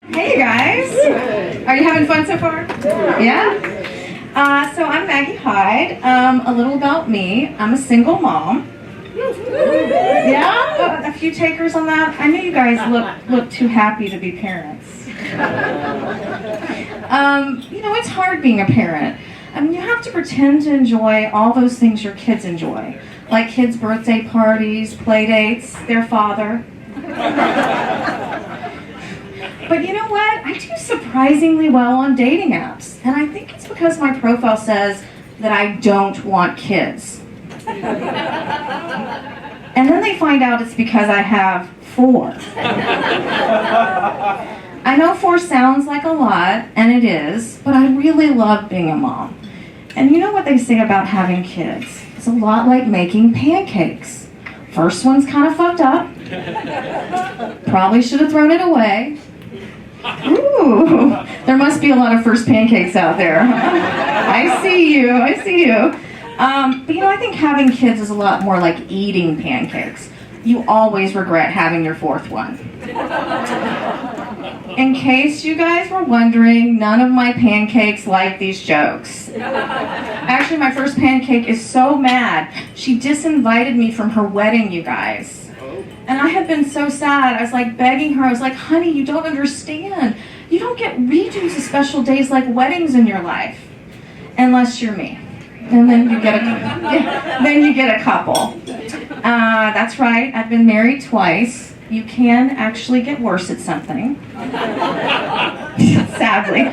Hey, you guys. Are you having fun so far? Yeah? So I'm Maggie Hyde. A little about me. I'm a single mom. Yeah? A few takers on that? I know you guys look too happy to be parents. It's hard being a parent. I mean, you have to pretend to enjoy all those things your kids enjoy. Like kids' birthday parties, play dates, their father. But you know what? I do surprisingly well on dating apps. And I think it's because my profile says that I don't want kids. And then they find out it's because I have 4. I know 4 sounds like a lot, and it is, but I really love being a mom. And you know what they say about having kids? It's a lot like making pancakes. First one's kind of fucked up. Probably should have thrown it away. Ooh, there must be a lot of first pancakes out there. I see you. But I think having kids is a lot more like eating pancakes. You always regret having your 4th one. In case you guys were wondering, none of my pancakes like these jokes. Actually, my first pancake is so mad. She disinvited me from her wedding, you guys. And I had been so sad. I was like begging her. I was like, honey, you don't understand. You don't get redos of special days like weddings in your life. Unless you're me. And then you get a couple. That's right. I've been married twice. You can actually get worse at something. Sadly.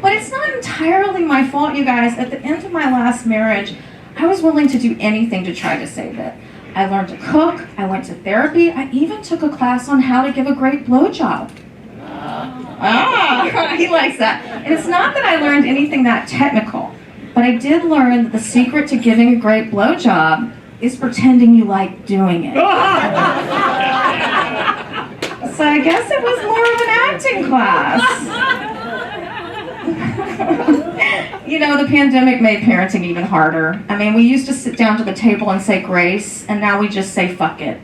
But it's not entirely my fault, you guys. At the end of my last marriage, I was willing to do anything to try to save it. I learned to cook, I went to therapy, I even took a class on how to give a great blowjob. He likes that. And it's not that I learned anything that technical, but I did learn that the secret to giving a great blowjob is pretending you like doing it. So I guess it was more of an acting class. The pandemic made parenting even harder. I mean, we used to sit down to the table and say grace, and now we just say fuck it.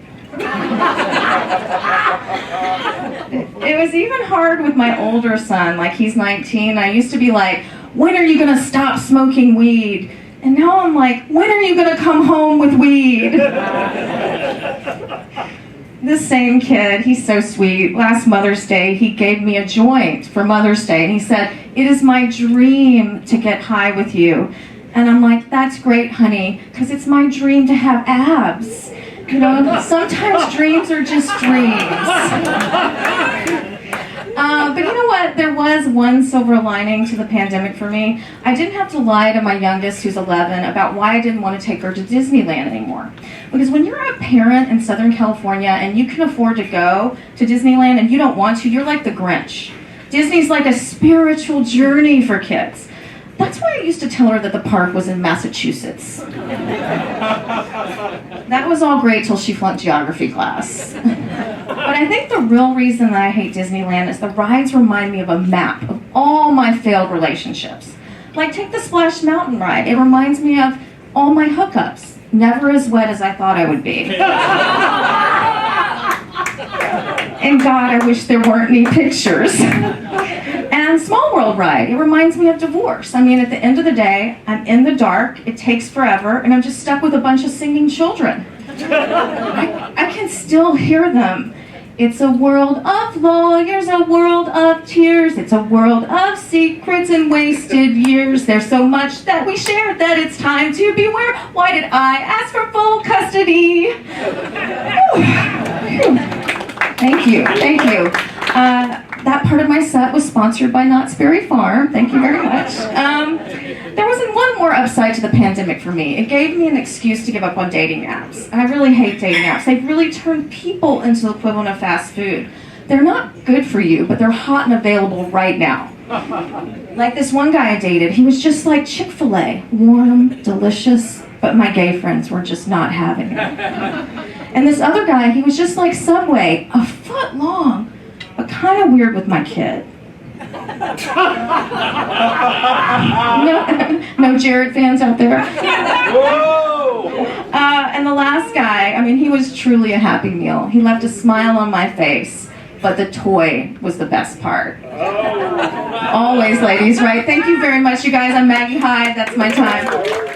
It was even hard with my older son, like he's 19. I used to be like, when are you gonna stop smoking weed? And now I'm like, when are you gonna come home with weed? This same kid, he's so sweet. Last Mother's Day, he gave me a joint for Mother's Day, and he said, it is my dream to get high with you. And I'm like, that's great, honey, because it's my dream to have abs. Sometimes dreams are just dreams. But you know what? There was one silver lining to the pandemic for me. I didn't have to lie to my youngest, who's 11, about why I didn't want to take her to Disneyland anymore. Because when you're a parent in Southern California and you can afford to go to Disneyland and you don't want to, you're like the Grinch. Disney's like a spiritual journey for kids. That's why I used to tell her that the park was in Massachusetts. That was all great till she flunked geography class. But I think the real reason that I hate Disneyland is the rides remind me of a map of all my failed relationships. Like take the Splash Mountain ride. It reminds me of all my hookups. Never as wet as I thought I would be. And God, I wish there weren't any pictures. And Small World ride, it reminds me of divorce. I mean, at the end of the day, I'm in the dark, it takes forever, and I'm just stuck with a bunch of singing children. I can still hear them. It's a world of lawyers, a world of tears. It's a world of secrets and wasted years. There's so much that we shared that it's time to beware. Why did I ask for full custody? Thank you. That part of my set was sponsored by Knott's Berry Farm. Thank you very much. There wasn't one more upside to the pandemic for me. It gave me an excuse to give up on dating apps. And I really hate dating apps. They've really turned people into the equivalent of fast food. They're not good for you, but they're hot and available right now. Like this one guy I dated, he was just like Chick-fil-A, warm, delicious, but my gay friends were just not having it. And this other guy, he was just like Subway, a foot long, but kind of weird with my kid. No Jared fans out there? Whoa! And the last guy, I mean, he was truly a happy meal. He left a smile on my face. but the toy was the best part. Always, ladies, right? Thank you very much, you guys. I'm Maggie Hyde. That's my time.